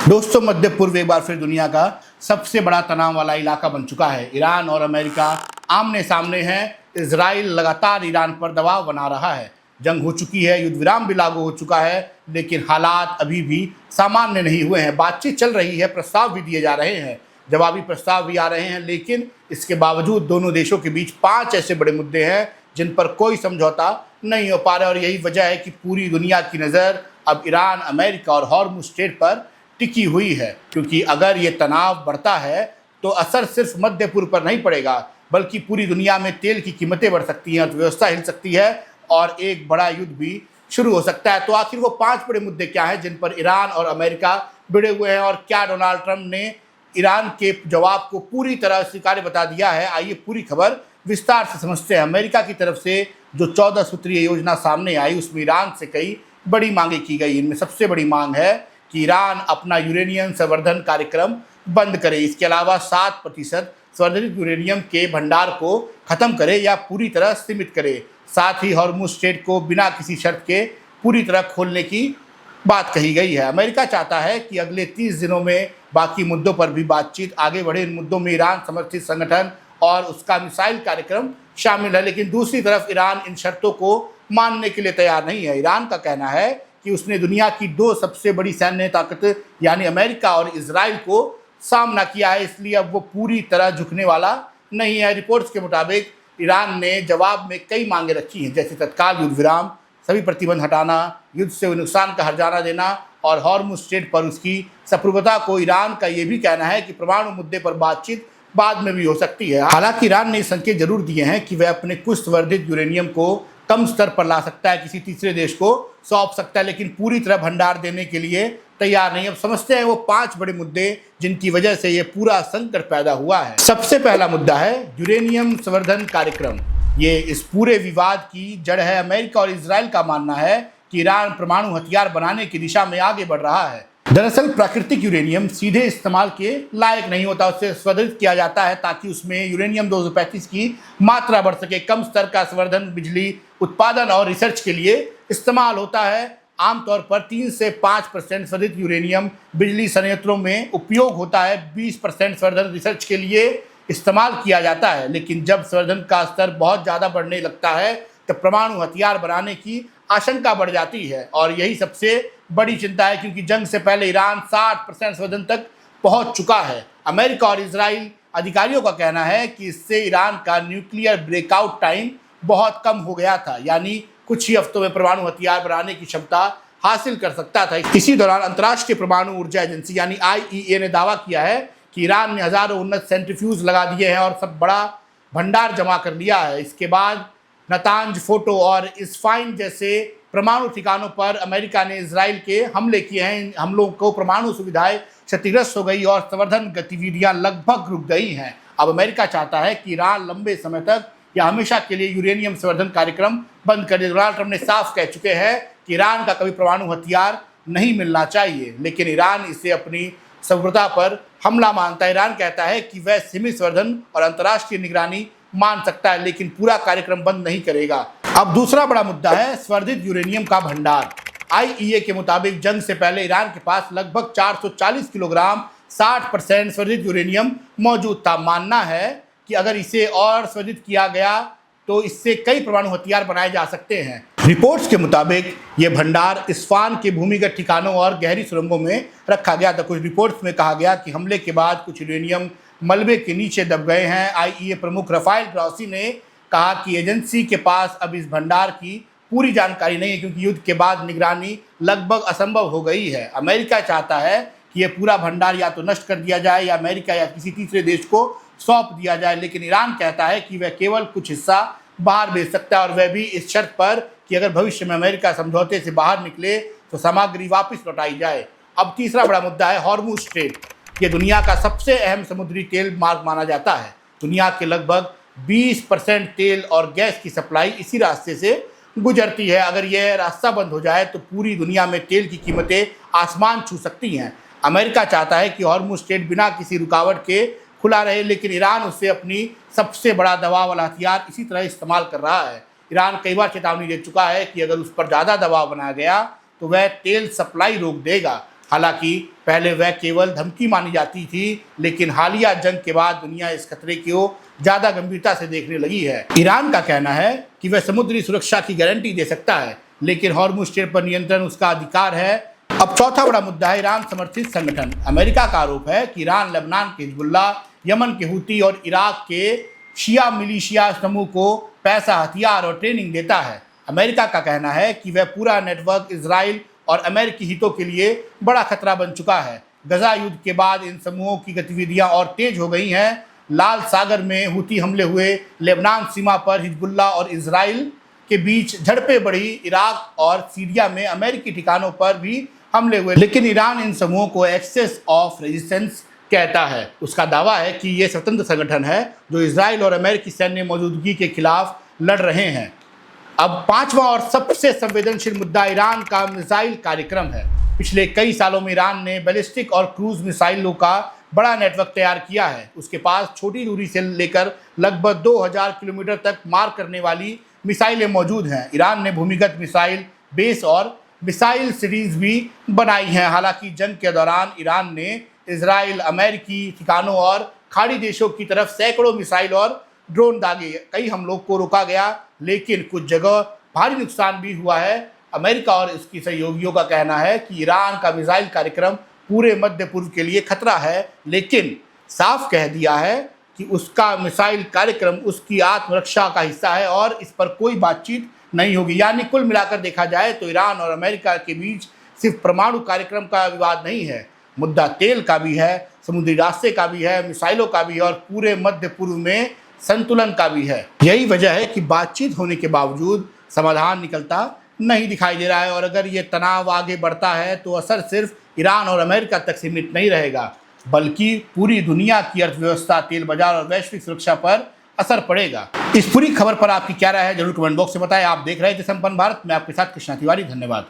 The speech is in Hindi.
दोस्तों, मध्य पूर्व एक बार फिर दुनिया का सबसे बड़ा तनाव वाला इलाका बन चुका है। ईरान और अमेरिका आमने सामने हैं। इजराइल लगातार ईरान पर दबाव बना रहा है। जंग हो चुकी है, युद्ध विराम भी लागू हो चुका है, लेकिन हालात अभी भी सामान्य नहीं हुए हैं। बातचीत चल रही है, प्रस्ताव भी दिए जा रहे हैं, जवाबी प्रस्ताव भी आ रहे हैं, लेकिन इसके बावजूद दोनों देशों के बीच 5 ऐसे बड़े मुद्दे हैं जिन पर कोई समझौता नहीं हो पा रहा है। और यही वजह है कि पूरी दुनिया की नज़र अब ईरान, अमेरिका और हॉर्मुज़ स्ट्रेट पर टिकी हुई है, क्योंकि अगर ये तनाव बढ़ता है तो असर सिर्फ मध्य पूर्व पर नहीं पड़ेगा, बल्कि पूरी दुनिया में तेल की कीमतें बढ़ सकती हैं, अर्थव्यवस्था हिल सकती है और एक बड़ा युद्ध भी शुरू हो सकता है। तो आखिर वो 5 बड़े मुद्दे क्या हैं जिन पर ईरान और अमेरिका भिड़े हुए हैं, और क्या डोनाल्ड ट्रंप ने ईरान के जवाब को पूरी तरह स्वीकार्य बता दिया है? आइए पूरी खबर विस्तार से समझते हैं। अमेरिका की तरफ से जो 14 सूत्रीय योजना सामने आई, उसमें ईरान से कई बड़ी मांगे की गई। इनमें सबसे बड़ी मांग है कि ईरान अपना यूरेनियम संवर्धन कार्यक्रम बंद करे। इसके अलावा 7% संवर्धित यूरेनियम के भंडार को खत्म करे या पूरी तरह सीमित करे। साथ ही हॉर्मुज़ स्ट्रेट को बिना किसी शर्त के पूरी तरह खोलने की बात कही गई है। अमेरिका चाहता है कि अगले 30 दिनों में बाकी मुद्दों पर भी बातचीत आगे बढ़े। इन मुद्दों में ईरान समर्थित संगठन और उसका मिसाइल कार्यक्रम शामिल है, लेकिन दूसरी तरफ ईरान इन शर्तों को मानने के लिए तैयार नहीं है। ईरान का कहना है कि उसने दुनिया की 2 सबसे बड़ी सैन्य ताकत यानी अमेरिका और इजराइल को सामना किया है, इसलिए अब वो पूरी तरह झुकने वाला नहीं है। रिपोर्ट्स के मुताबिक ईरान ने जवाब में कई मांगे रखी हैं, जैसे तत्काल युद्ध विराम, सभी प्रतिबंध हटाना, युद्ध से हुए नुकसान का हर्जाना देना और हॉर्मुज़ स्ट्रेट पर उसकी संप्रभुता को। ईरान का ये भी कहना है कि परमाणु मुद्दे पर बातचीत बाद में भी हो सकती है। हालांकि ईरान ने संकेत जरूर दिए हैं कि वह अपने कुछ संवर्धित यूरेनियम को कम स्तर पर ला सकता है, किसी तीसरे देश को सौंप सकता है, लेकिन पूरी तरह भंडार देने के लिए तैयार नहीं। अब समझते हैं वो 5 बड़े मुद्दे जिनकी वजह से ये पूरा संकट पैदा हुआ है। सबसे पहला मुद्दा है यूरेनियम संवर्धन कार्यक्रम। ये इस पूरे विवाद की जड़ है। अमेरिका और इजराइल का मानना है कि ईरान परमाणु हथियार बनाने की दिशा में आगे बढ़ रहा है। दरअसल प्राकृतिक यूरेनियम सीधे इस्तेमाल के लायक नहीं होता, उससे संवर्धित किया जाता है ताकि उसमें यूरेनियम 235 की मात्रा बढ़ सके। कम स्तर का संवर्धन बिजली उत्पादन और रिसर्च के लिए इस्तेमाल होता है। आमतौर पर 3 से 5% संवर्धित यूरेनियम बिजली संयंत्रों में उपयोग होता है, 20% संवर्धन रिसर्च के लिए इस्तेमाल किया जाता है। लेकिन जब संवर्धन का स्तर बहुत ज़्यादा बढ़ने लगता है तो परमाणु हथियार बनाने की आशंका बढ़ जाती है, और यही सबसे बड़ी चिंता है, क्योंकि जंग से पहले ईरान 60% संवर्धन तक पहुंच चुका है। अमेरिका और इजराइल अधिकारियों का कहना है कि इससे ईरान का न्यूक्लियर ब्रेकआउट टाइम बहुत कम हो गया था, यानी कुछ ही हफ्तों में परमाणु हथियार बनाने की क्षमता हासिल कर सकता था। इसी दौरान अंतर्राष्ट्रीय परमाणु ऊर्जा एजेंसी यानी IAEA ने दावा किया है कि ईरान ने हजारों उन्नत सेंट्रीफ्यूज लगा दिए हैं और सब बड़ा भंडार जमा कर लिया है। इसके बाद नतांज, फोटो और इस्फाइन जैसे परमाणु ठिकानों पर अमेरिका ने इजराइल के हमले किए हैं। इन हमलों को परमाणु सुविधाएं क्षतिग्रस्त हो गई और संवर्धन गतिविधियां लगभग रुक गई हैं। अब अमेरिका चाहता है कि ईरान लंबे समय तक या हमेशा के लिए यूरेनियम संवर्धन कार्यक्रम बंद कर दे। डोनाल्ड ट्रंप ने साफ कह चुके हैं कि ईरान का कभी परमाणु हथियार नहीं मिलना चाहिए, लेकिन ईरान इसे अपनी संप्रभुता पर हमला मानता है। ईरान कहता है कि वह सीमित संवर्धन और अंतर्राष्ट्रीय निगरानी मान सकता है, लेकिन पूरा कार्यक्रम बंद नहीं करेगा। अब दूसरा बड़ा मुद्दा है संवर्धित यूरेनियम का भंडार। IAEA के मुताबिक जंग से पहले ईरान के पास लगभग 440 किलोग्राम 60% संवर्धित यूरेनियम मौजूद था। मानना है कि अगर इसे और संवर्धित किया गया तो इससे कई परमाणु हथियार बनाए जा सकते हैं। रिपोर्ट्स के मुताबिक ये भंडार इस्फान के भूमिगत ठिकानों और गहरी सुरंगों में रखा गया था। कुछ रिपोर्ट्स में कहा गया कि हमले के बाद कुछ यूरेनियम मलबे के नीचे दब गए हैं। IAEA प्रमुख राफेल ग्रॉसी ने कहा कि एजेंसी के पास अब इस भंडार की पूरी जानकारी नहीं है, क्योंकि युद्ध के बाद निगरानी लगभग असंभव हो गई है। अमेरिका चाहता है कि यह पूरा भंडार या तो नष्ट कर दिया जाए या अमेरिका या किसी तीसरे देश को सौंप दिया जाए, लेकिन ईरान कहता है कि वह केवल कुछ हिस्सा बाहर भेज सकता है, और वह भी इस शर्त पर कि अगर भविष्य में अमेरिका समझौते से बाहर निकले तो सामग्री वापस लौटाई जाए। अब तीसरा बड़ा मुद्दा है हॉर्मुज़ स्ट्रेट। ये दुनिया का सबसे अहम समुद्री तेल मार्ग माना जाता है। दुनिया के लगभग 20% तेल और गैस की सप्लाई इसी रास्ते से गुजरती है। अगर यह रास्ता बंद हो जाए तो पूरी दुनिया में तेल की कीमतें आसमान छू सकती हैं। अमेरिका चाहता है कि हॉर्मुज़ स्ट्रेट बिना किसी रुकावट के खुला रहे, लेकिन ईरान उससे अपनी सबसे बड़ा दबाव वाला हथियार इसी तरह इस्तेमाल कर रहा है। ईरान कई बार चेतावनी दे चुका है कि अगर उस पर ज़्यादा दबाव बनाया गया तो वह तेल सप्लाई रोक देगा। हालांकि पहले वह केवल धमकी मानी जाती थी, लेकिन हालिया जंग के बाद दुनिया इस खतरे को ज़्यादा गंभीरता से देखने लगी है। ईरान का कहना है कि वह समुद्री सुरक्षा की गारंटी दे सकता है, लेकिन हॉर्मुज़ स्ट्रेट पर नियंत्रण उसका अधिकार है। अब चौथा बड़ा मुद्दा है ईरान समर्थित संगठन। अमेरिका का आरोप है कि ईरान लेबनान के हिजबुल्लाह, यमन के हूती और इराक के शिया मिलिशिया समूह को पैसा, हथियार और ट्रेनिंग देता है। अमेरिका का कहना है कि वह पूरा नेटवर्क इजराइल और अमेरिकी हितों के लिए बड़ा खतरा बन चुका है। गजा युद्ध के बाद इन समूहों की गतिविधियां और तेज हो गई हैं। लाल सागर में हूती हमले हुए, लेबनान सीमा पर हिजबुल्लाह और इजराइल के बीच झड़पें बढ़ी, इराक और सीरिया में अमेरिकी ठिकानों पर भी हमले हुए। लेकिन ईरान इन समूहों को एक्सेस ऑफ रेजिस्टेंस कहता है। उसका दावा है कि ये स्वतंत्र संगठन है जो इजराइल और अमेरिकी सैन्य मौजूदगी के खिलाफ लड़ रहे हैं। अब पांचवा और सबसे संवेदनशील मुद्दा ईरान का मिसाइल कार्यक्रम है। पिछले कई सालों में ईरान ने बैलिस्टिक और क्रूज मिसाइलों का बड़ा नेटवर्क तैयार किया है। उसके पास छोटी दूरी से लेकर लगभग 2000 किलोमीटर तक मार करने वाली मिसाइलें मौजूद हैं। ईरान ने भूमिगत मिसाइल बेस और मिसाइल सीरीज भी बनाई हैं। हालांकि जंग के दौरान ईरान ने इजराइल, अमेरिकी ठिकानों और खाड़ी देशों की तरफ सैकड़ों मिसाइल और ड्रोन दागे। कई हमलों को रोका गया, लेकिन कुछ जगह भारी नुकसान भी हुआ है। अमेरिका और इसकी सहयोगियों का कहना है कि ईरान का मिसाइल कार्यक्रम पूरे मध्य पूर्व के लिए खतरा है, लेकिन साफ कह दिया है कि उसका मिसाइल कार्यक्रम उसकी आत्मरक्षा का हिस्सा है और इस पर कोई बातचीत नहीं होगी। यानी कुल मिलाकर देखा जाए तो ईरान और अमेरिका के बीच सिर्फ परमाणु कार्यक्रम का विवाद नहीं है, मुद्दा तेल का भी है, समुद्री रास्ते का भी है, मिसाइलों का भी है और पूरे मध्य पूर्व में संतुलन का भी है। यही वजह है कि बातचीत होने के बावजूद समाधान निकलता नहीं दिखाई दे रहा है। और अगर ये तनाव आगे बढ़ता है तो असर सिर्फ ईरान और अमेरिका तक सीमित नहीं रहेगा, बल्कि पूरी दुनिया की अर्थव्यवस्था, तेल बाजार और वैश्विक सुरक्षा पर असर पड़ेगा। इस पूरी खबर पर आपकी क्या राय है, जरूर कमेंट बॉक्स में बताएं। आप देख रहे थे संपन्न भारत, मैं आपके साथ कृष्णा तिवारी। धन्यवाद।